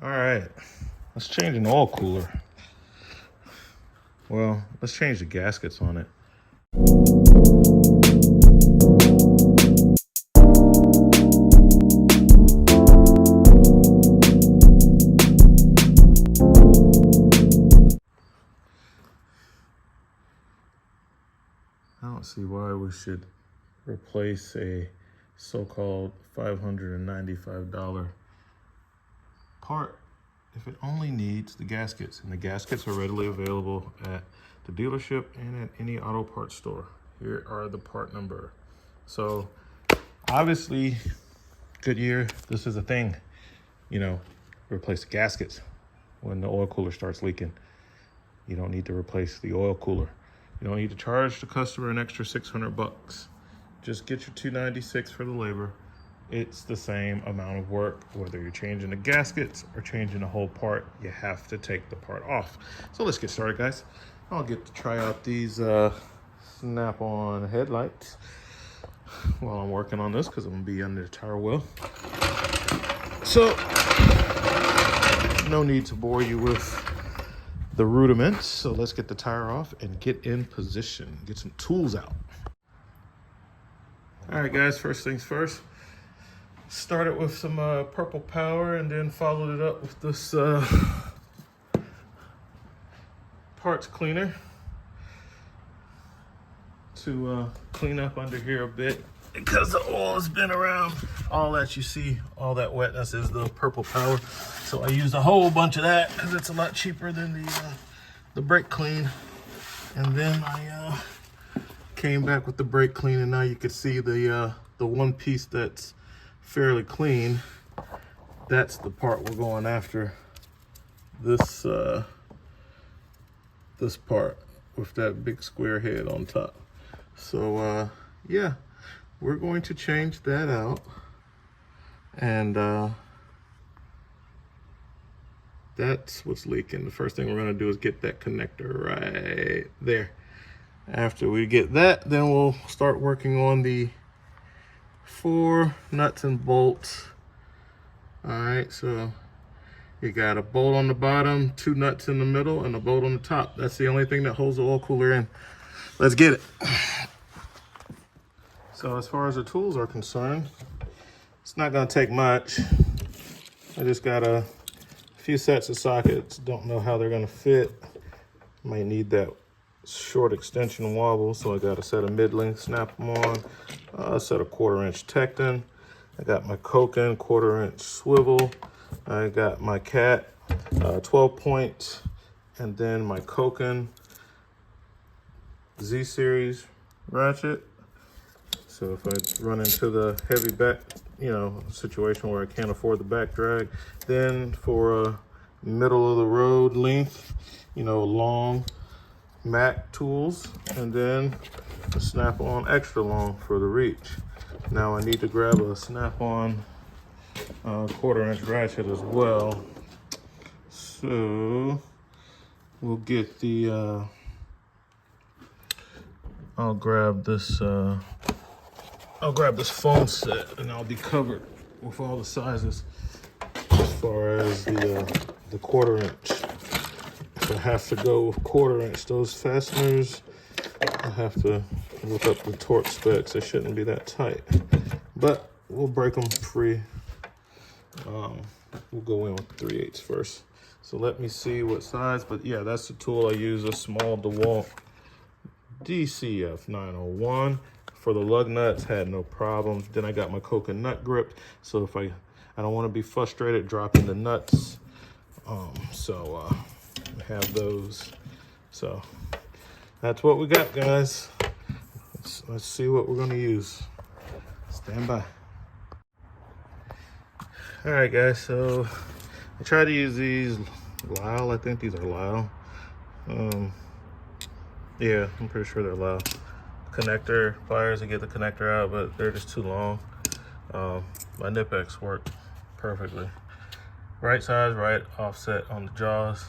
All right, let's change an oil cooler. Well, let's change the gaskets on it. I don't see why we should replace a so-called $595 part if it only needs the gaskets, and the gaskets are readily available at the dealership and at any auto parts store. Here are the part number. So obviously Goodyear, this is a thing, you know, replace the gaskets when the oil cooler starts leaking. You don't need to replace the oil cooler. You don't need to charge the customer an extra $600. Just get your $296 for the labor. It's the same amount of work, whether you're changing the gaskets or changing the whole part. You have to take the part off. So let's get started, guys. I'll get to try out these snap-on headlights while I'm working on this, because I'm gonna be under the tire wheel. So no need to bore you with the rudiments. So let's get the tire off and get in position, get some tools out. All right, guys, first things first. Started with some purple power and then followed it up with this parts cleaner to clean up under here a bit, because the oil has been around. All that you see, all that wetness is the purple power. So I used a whole bunch of that because it's a lot cheaper than the brake clean. And then I came back with the brake clean, and now you can see the one piece that's fairly clean. That's the part we're going after. This this part with that big square head on top. So yeah, we're going to change that out, and that's what's leaking. The first thing we're going to do is get that connector right there. After we get that, then we'll start working on the 4 nuts and bolts. All right, so you got a bolt on the bottom, 2 nuts in the middle, and a bolt on the top. That's the only thing that holds the oil cooler in. Let's get it. So as far as the tools are concerned, it's not gonna take much. I just got a few sets of sockets. Don't know how they're gonna fit. Might need that short extension wobble, so I got a set of mid-length, snap them on, a set of 1/4-inch Tecton. I got my Koken 1/4-inch swivel. I got my Cat 12-point, and then my Koken Z-series ratchet. So if I run into the heavy back, situation where I can't afford the back drag, then for a middle of the road length, long Mac tools, and then a snap-on extra long for the reach. Now I need to grab a snap-on 1/4-inch ratchet as well. So we'll get the I'll grab this foam set, and I'll be covered with all the sizes as far as the 1/4-inch. If I have to go with 1/4-inch, those fasteners, I have to look up the torque specs. They shouldn't be that tight, but we'll break them free. We'll go in with 3/8 first. So let me see what size, but yeah, that's the tool I use, a small DeWalt DCF 901. For the lug nuts, had no problems. Then I got my Koken nut grip, so if I don't want to be frustrated dropping the nuts, so I have those. So that's what we got, guys. Let's see what we're going to use. Stand by. All right, guys, so I tried to use these Lyle. I think these are Lyle. Yeah, I'm pretty sure they're Lyle connector pliers to get the connector out, but they're just too long. My Nipex worked perfectly. Right size, right offset on the jaws.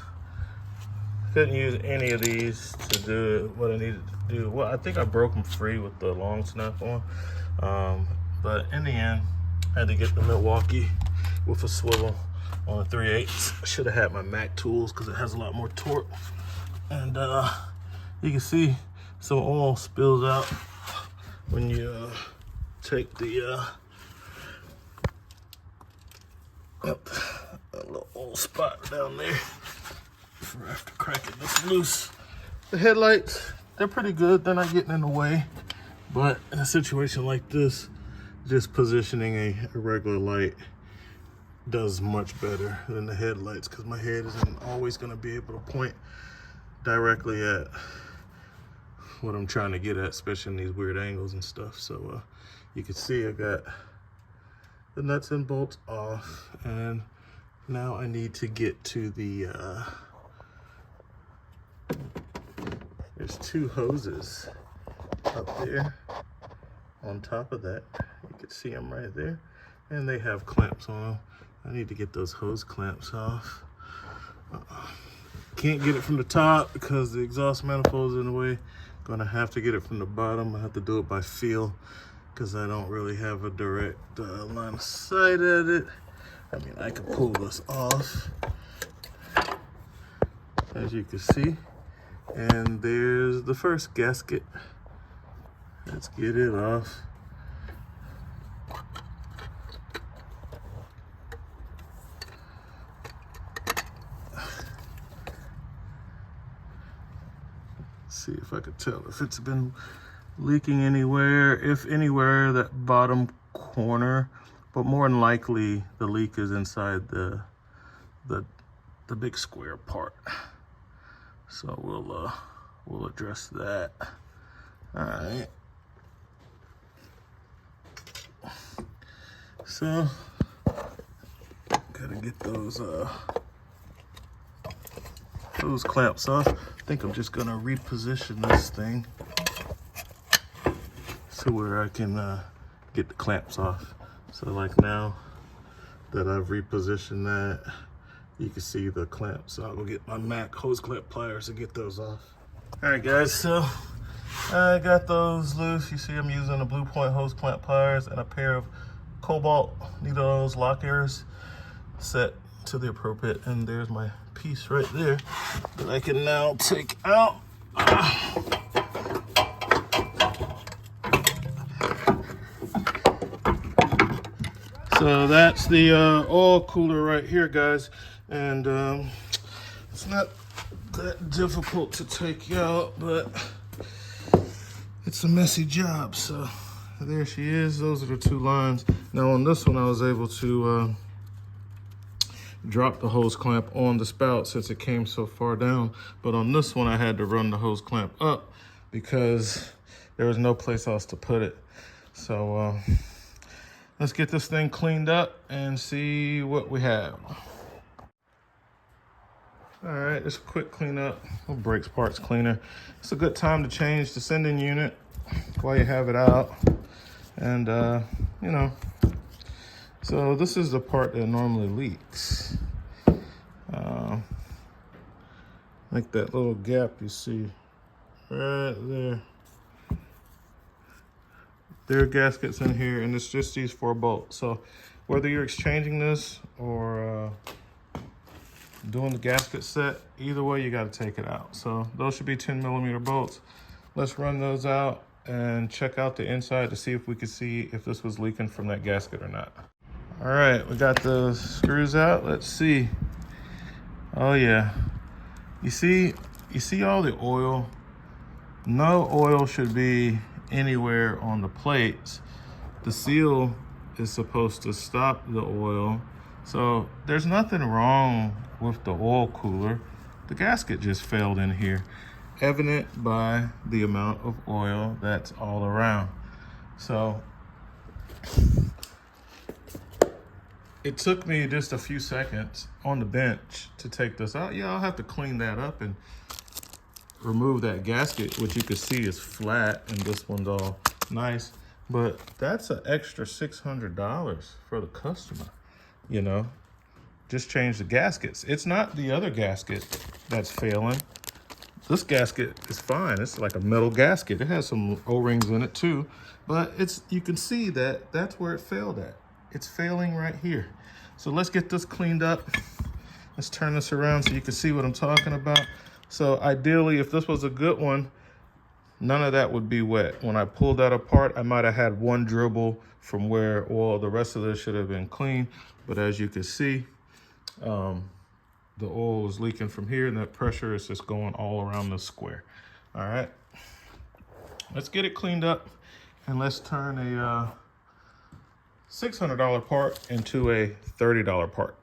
Couldn't use any of these to do what I needed to do. Well, I think I broke them free with the long snap-on, but in the end, I had to get the Milwaukee with a swivel. on a 3/8. I should have had my Mac tools because it has a lot more torque. And you can see some oil spills out when you take the a little old spot down there after cracking this loose. The headlights, they're pretty good. They're not getting in the way. But in a situation like this, just positioning a regular light does much better than the headlights, because my head isn't always going to be able to point directly at what I'm trying to get at, especially in these weird angles and stuff. So you can see I got the nuts and bolts off, and now I need to get to the there's two hoses up there on top of that. You can see them right there, and they have clamps on them. I need to get those hose clamps off. Can't get it from the top because the exhaust manifold's in the way. Gonna have to get it from the bottom. I have to do it by feel because I don't really have a direct line of sight at it. I mean, I can pull this off, as you can see. And there's the first gasket. Let's get it off. See if I could tell if it's been leaking anywhere. If anywhere, that bottom corner, but more than likely the leak is inside the big square part. So we'll address that. All right. So gotta get those clamps off. I think I'm just gonna reposition this thing to where I can get the clamps off. So like now that I've repositioned that, you can see the clamps. So I'll go get my Mac hose clamp pliers to get those off. All right, guys, so I got those loose. You see I'm using a Blue Point hose clamp pliers and a pair of Cobalt needle nose lock ears set to the appropriate, and there's my piece right there that I can now take out. So that's the oil cooler right here, guys, and it's not that difficult to take out, but it's a messy job. So there she is. Those are the two lines. Now on this one, I was able to drop the hose clamp on the spout since it came so far down. But on this one, I had to run the hose clamp up because there was no place else to put it. So let's get this thing cleaned up and see what we have. All right, just a quick cleanup. Brakes parts cleaner. It's a good time to change the sending unit while you have it out. And you know, so this is the part that normally leaks. Like that little gap you see right there. There are gaskets in here, and it's just these 4 bolts. So whether you're exchanging this or doing the gasket set, either way you got to take it out. So those should be 10mm bolts. Let's run those out and check out the inside to see if we could see if this was leaking from that gasket or not. All right, we got the screws out. Let's see. Oh yeah, you see all the oil? No oil should be anywhere on the plates. The seal is supposed to stop the oil. So there's nothing wrong with the oil cooler. The gasket just failed in here, evident by the amount of oil that's all around. So it took me just a few seconds on the bench to take this out. Yeah, I'll have to clean that up and remove that gasket, which you can see is flat, and this one's all nice. But that's an extra $600 for the customer, you know? Just change the gaskets. It's not the other gasket that's failing. This gasket is fine. It's like a metal gasket. It has some O-rings in it too, but you can see that that's where it failed at. It's failing right here. So let's get this cleaned up. Let's turn this around so you can see what I'm talking about. So ideally, if this was a good one, none of that would be wet. When I pulled that apart, I might have had one dribble from where oil, the rest of this should have been clean. But as you can see, the oil is leaking from here and that pressure is just going all around the square. All right, let's get it cleaned up and let's turn a $600 part into a $30 part.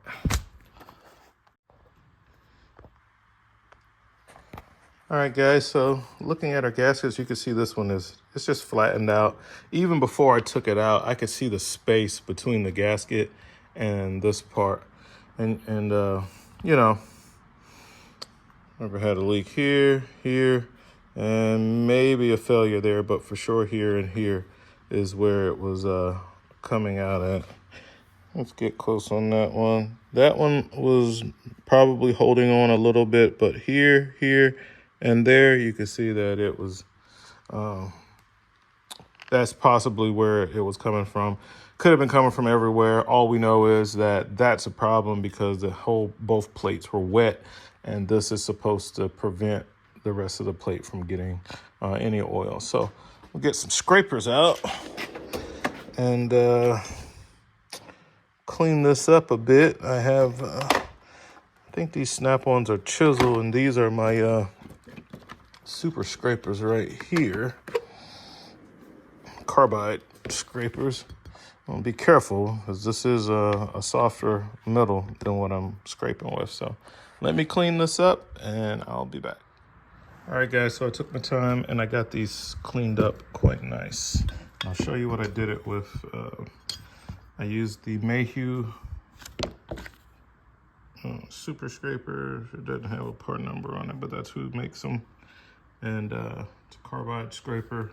All right, guys, so looking at our gaskets, you can see this one it's just flattened out. Even before I took it out, I could see the space between the gasket and this part. And you know, never had a leak here, and maybe a failure there, but for sure here and here is where it was coming out at. Let's get close on that one. That one was probably holding on a little bit, but here, and there, you can see that it was, that's possibly where it was coming from. Could have been coming from everywhere. All we know is that that's a problem because both plates were wet, and this is supposed to prevent the rest of the plate from getting any oil. So we'll get some scrapers out and clean this up a bit. I have, I think these snap-ons are chisel, and these are my super scrapers right here, carbide scrapers. Well, be careful because this is a softer metal than what I'm scraping with. So let me clean this up and I'll be back. All right, guys, so I took my time and I got these cleaned up quite nice. I'll show you what I did it with. I used the Mayhew super scraper. It doesn't have a part number on it, but that's who makes them. And it's a carbide scraper,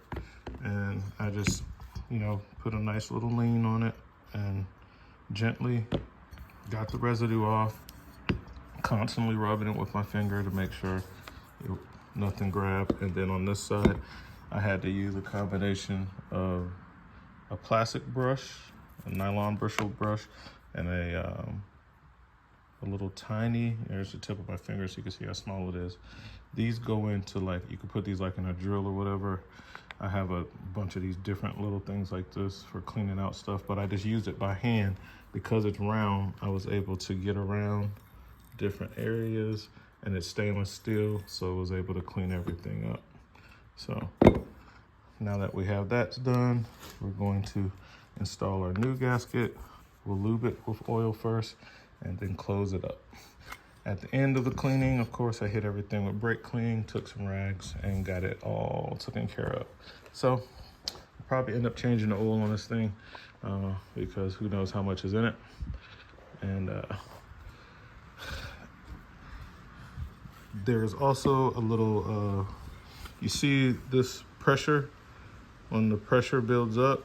and I just, you know, put a nice little lean on it and gently got the residue off, constantly rubbing it with my finger to make sure nothing grabbed. And then on this side, I had to use a combination of a plastic brush, a nylon bristle brush, and a little tiny, there's the tip of my finger so you can see how small it is. These go into, like, you can put these like in a drill or whatever. I have a bunch of these different little things like this for cleaning out stuff, but I just used it by hand. Because it's round, I was able to get around different areas, and it's stainless steel, so I was able to clean everything up. So now that we have that done, we're going to install our new gasket. We'll lube it with oil first and then close it up. At the end of the cleaning, of course, I hit everything with brake clean, took some rags, and got it all taken care of. So I'll probably end up changing the oil on this thing because who knows how much is in it. And there's also a little, you see this pressure? When the pressure builds up,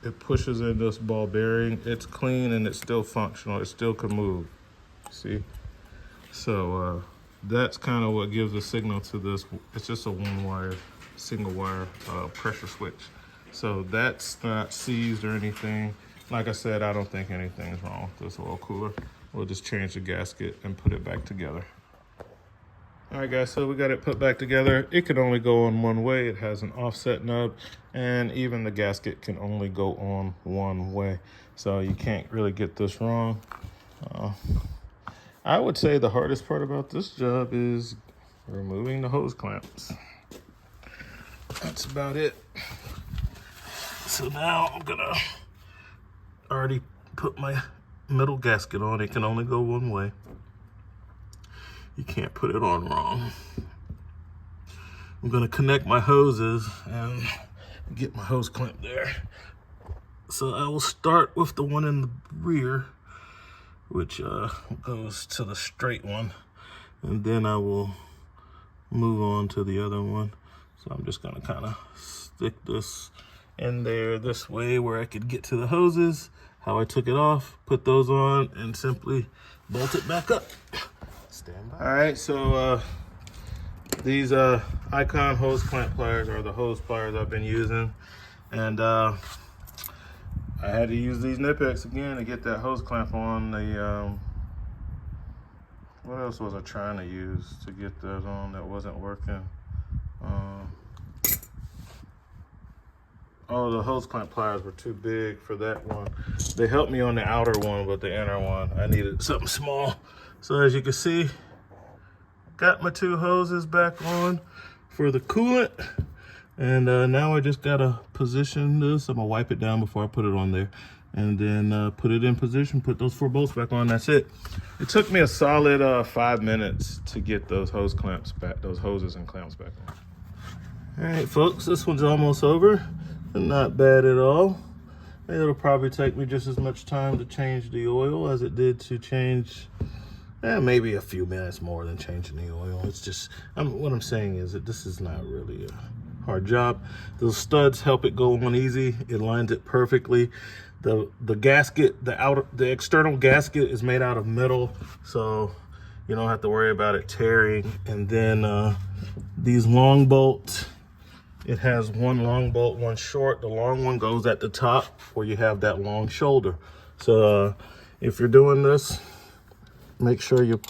it pushes in this ball bearing. It's clean and it's still functional. It still can move, see? So that's kind of what gives a signal to this. It's just a single wire pressure switch. So that's not seized or anything. Like I said, I don't think anything's wrong with this oil cooler. We'll just change the gasket and put it back together. All right, guys, so we got it put back together. It can only go on one way. It has an offset nub, and even the gasket can only go on one way. So you can't really get this wrong. I would say the hardest part about this job is removing the hose clamps. That's about it. So now I'm gonna already put my middle gasket on. It can only go one way. You can't put it on wrong. I'm gonna connect my hoses and get my hose clamp there. So I will start with the one in the rear, which goes to the straight one, and then I will move on to the other one. So I'm just gonna kind of stick this in there this way where I could get to the hoses, how I took it off, put those on, and simply bolt it back up. Stand by. All right, so these Icon hose clamp pliers are the hose pliers I've been using, and I I had to use these Nipex again to get that hose clamp on the, what else was I trying to use to get that on that wasn't working? Oh, the hose clamp pliers were too big for that one. They helped me on the outer one, but the inner one, I needed something small. So as you can see, got my 2 hoses back on for the coolant. And now I just gotta position this. I'm gonna wipe it down before I put it on there. And then put it in position, put those 4 bolts back on, that's it. It took me a solid 5 minutes to get those hose clamps back, those hoses and clamps back on. All right, folks, this one's almost over. Not bad at all. It'll probably take me just as much time to change the oil as it did to change, maybe a few minutes more than changing the oil. It's just, what I'm saying is that this is not really a hard job. Those studs help it go on easy. It lines it perfectly. The gasket, the external gasket is made out of metal, so you don't have to worry about it tearing. And then these long bolts, it has one long bolt, one short. The long one goes at the top where you have that long shoulder. So if you're doing this, make sure you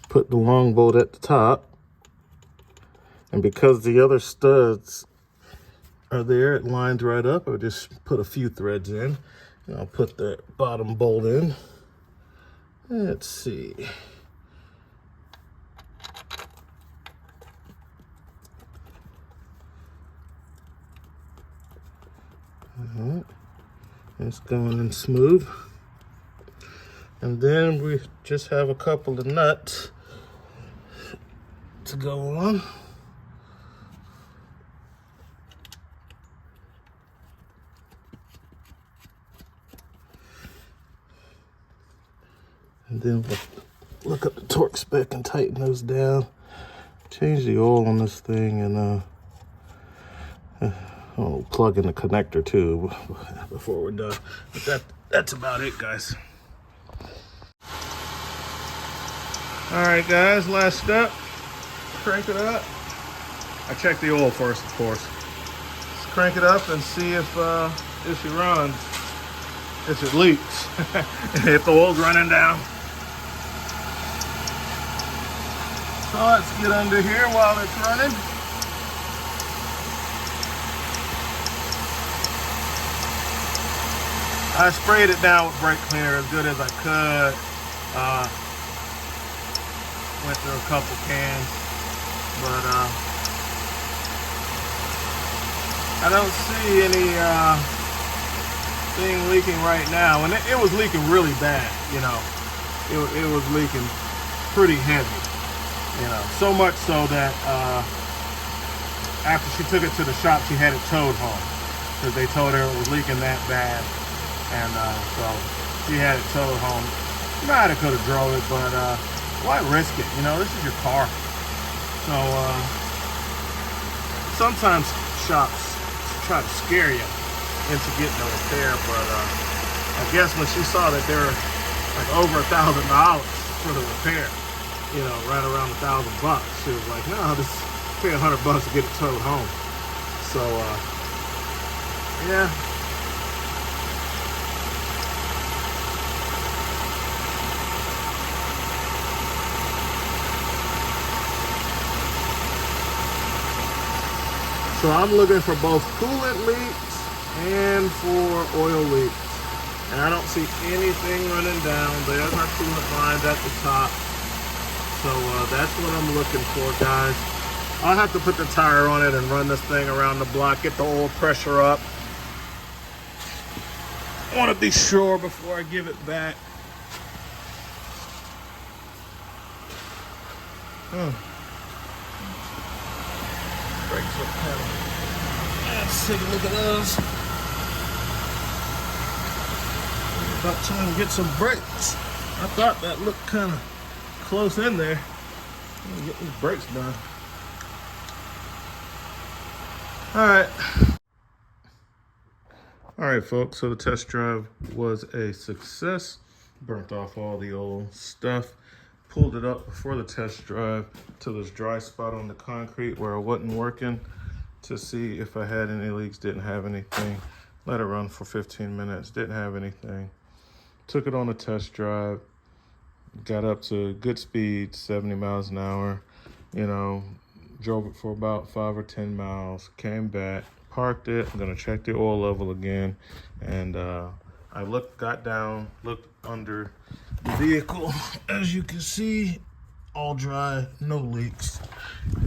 put the long bolt at the top. And because the other studs are there, it lines right up. I'll just put a few threads in. And I'll put the bottom bolt in. Let's see. It's going in smooth. And then we just have a couple of nuts to go on. And then we'll look up the torque spec and tighten those down. Change the oil on this thing and I'll plug in the connector too before we're done. But that's about it, guys. All right, guys, last step. Crank it up. I check the oil first, of course. Let's crank it up and see if she runs, if it leaks, if the oil's running down. So let's get under here while it's running. I sprayed it down with brake cleaner as good as I could. Went through a couple cans, but I don't see any thing leaking right now. And it was leaking really bad, you know. It was leaking pretty heavy, you know. So much so that after she took it to the shop, she had it towed home because they told her it was leaking that bad. And so she had it towed home. You might have could have drove it, but why risk it? You know, this is your car. So sometimes shops try to scare you into getting a repair, but I guess when she saw that they were like over $1,000 for the repair, you know, right around $1,000 bucks, she was like, no, just pay $100 to get it towed home. So yeah. So I'm looking for both coolant leaks and for oil leaks. And I don't see anything running down. There's our coolant lines at the top. So that's what I'm looking for, guys. I'll have to put the tire on it and run this thing around the block, get the oil pressure up. I want to be sure before I give it back. Brakes look kind of, let's take a look at those. About time to get some brakes. I thought that looked kind of close in there. I'm gonna get these brakes done. All right, folks, so the test drive was a success. Burnt off all the old stuff. Pulled it up before the test drive to this dry spot on the concrete where it wasn't working to see if I had any leaks, didn't have anything. Let it run for 15 minutes. Didn't have anything. Took it on a test drive. Got up to good speed, 70 miles an hour. You know, drove it for about 5 or 10 miles. Came back, parked it. I'm gonna check the oil level again. And I got down, looked under the vehicle. As you can see, all dry, no leaks.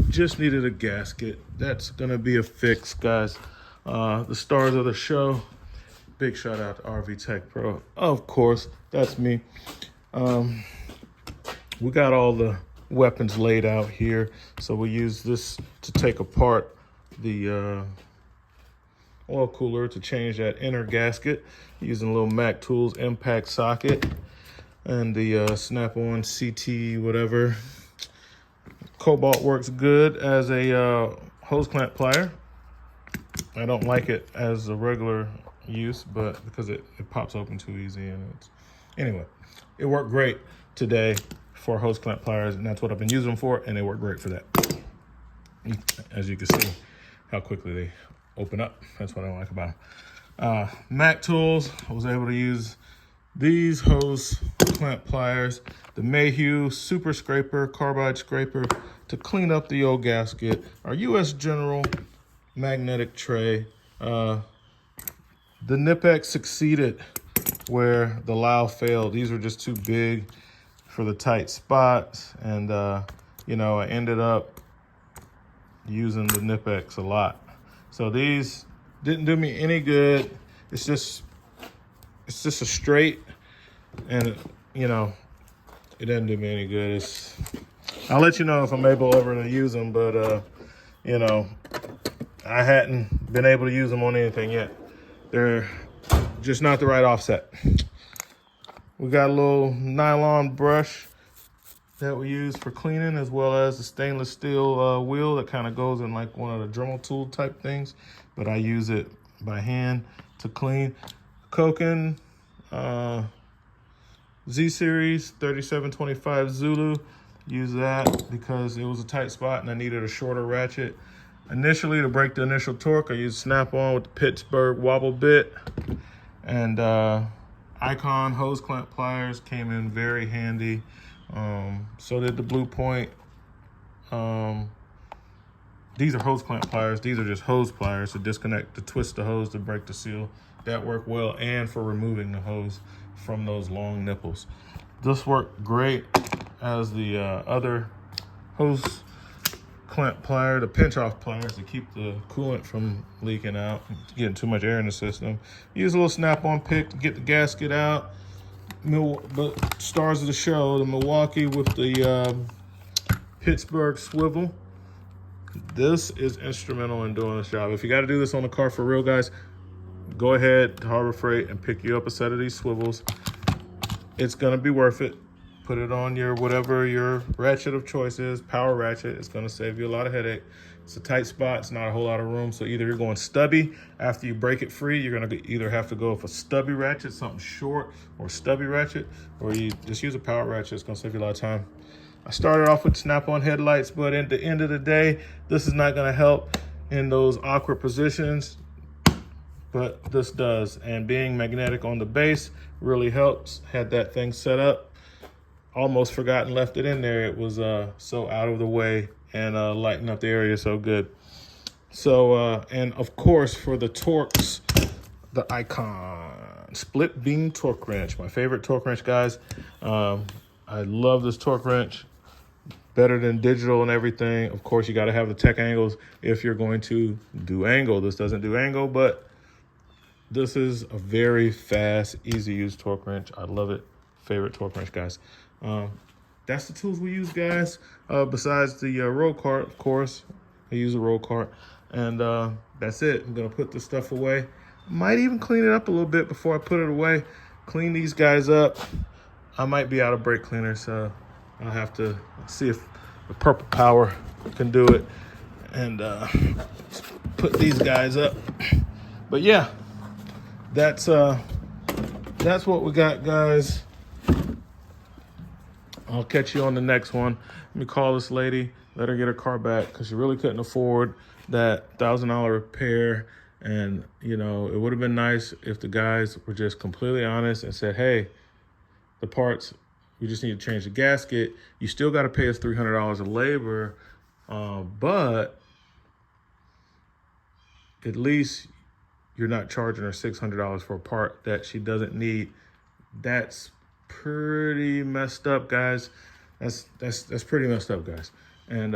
Just needed a gasket. That's gonna be a fix, guys. The stars of the show. Big shout out to RV Tech Pro. Of course, that's me. We got all the weapons laid out here. So we use this to take apart the oil cooler to change that inner gasket using a little Mac Tools impact socket and the snap-on CT whatever. Cobalt works good as a hose clamp plier. I don't like it as a regular use, but because it pops open too easy. And anyway, it worked great today for hose clamp pliers, and that's what I've been using them for, and they work great for that. As you can see how quickly they open up. That's what I like about them. Mac Tools, I was able to use these hose clamp pliers, the Mayhew Super Scraper, Carbide Scraper, to clean up the old gasket. Our US General magnetic tray. The Nipex succeeded where the Lao failed. These were just too big for the tight spots. And, you know, I ended up using the Nipex a lot. So these didn't do me any good. It's just a straight, and you know, it doesn't do me any good. I'll let you know if I'm able ever to use them, but you know, I hadn't been able to use them on anything yet. They're just not the right offset. We got a little nylon brush that we use for cleaning, as well as the stainless steel wheel that kind of goes in like one of the Dremel tool type things, but I use it by hand to clean. Koken Z-Series 3725 Zulu. Use that because it was a tight spot and I needed a shorter ratchet. Initially, to break the initial torque, I used Snap-on with the Pittsburgh wobble bit. And Icon hose clamp pliers came in very handy. So did the Blue Point. These are hose clamp pliers. These are just hose pliers to disconnect, to twist the hose, to break the seal. That worked well, and for removing the hose from those long nipples. This worked great as the other hose clamp plier, the pinch off pliers to keep the coolant from leaking out, getting too much air in the system. Use a little snap-on pick to get the gasket out. But stars of the show, the Milwaukee with the Pittsburgh swivel. This is instrumental in doing this job. If you got to do this on the car for real, guys, go ahead to Harbor Freight and pick you up a set of these swivels. It's gonna be worth it. Put it on your whatever your ratchet of choice is, power ratchet. It's gonna save you a lot of headache. It's a tight spot, it's not a whole lot of room. So either you're going stubby, after you break it free, you're gonna either have to go with a stubby ratchet, something short, or stubby ratchet, or you just use a power ratchet. It's gonna save you a lot of time. I started off with snap-on headlights, but at the end of the day, this is not gonna help in those awkward positions, but this does. And being magnetic on the base really helps. Had that thing set up, almost forgotten left it in there. It was so out of the way and lighting up the area so good. So, and of course for the torques, the Icon split beam torque wrench, my favorite torque wrench, guys. I love this torque wrench. Better than digital and everything. Of course, you got to have the tech angles if you're going to do angle. This doesn't do angle, but this is a very fast, easy use torque wrench. I love it. Favorite torque wrench, guys. That's the tools we use, guys. Besides the roll cart, of course, I use a roll cart. And that's it. I'm going to put this stuff away. Might even clean it up a little bit before I put it away. Clean these guys up. I might be out of brake cleaner, so I'll have to see if the Purple Power can do it and put these guys up. But yeah, that's what we got, guys. I'll catch you on the next one. Let me call this lady, let her get her car back, because she really couldn't afford that $1,000 repair And, you know, it would have been nice if the guys were just completely honest and said, hey, the parts, we just need to change the gasket. You still got to pay us $300 of labor, but at least you're not charging her $600 for a part that she doesn't need. That's pretty messed up, guys. That's pretty messed up, guys. And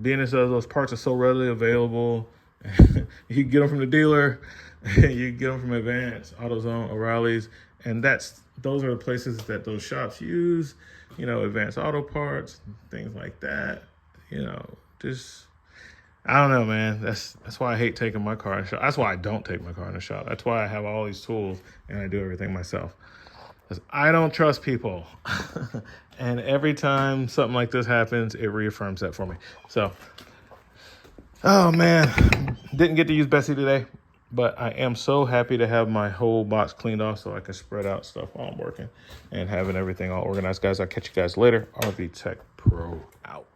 being as those parts are so readily available, you can get them from the dealer, you can get them from Advance, AutoZone, O'Reilly's, and those are the places that those shops use. You know, Advance Auto Parts, things like that. You know, just I don't know, man. That's why I hate taking my car in the shop. That's why I don't take my car in the shop. That's why I have all these tools and I do everything myself. Because I don't trust people. And every time something like this happens, it reaffirms that for me. So, oh man, didn't get to use Bessie today, but I am so happy to have my whole box cleaned off so I can spread out stuff while I'm working and having everything all organized. Guys, I'll catch you guys later. RV Tech Pro out.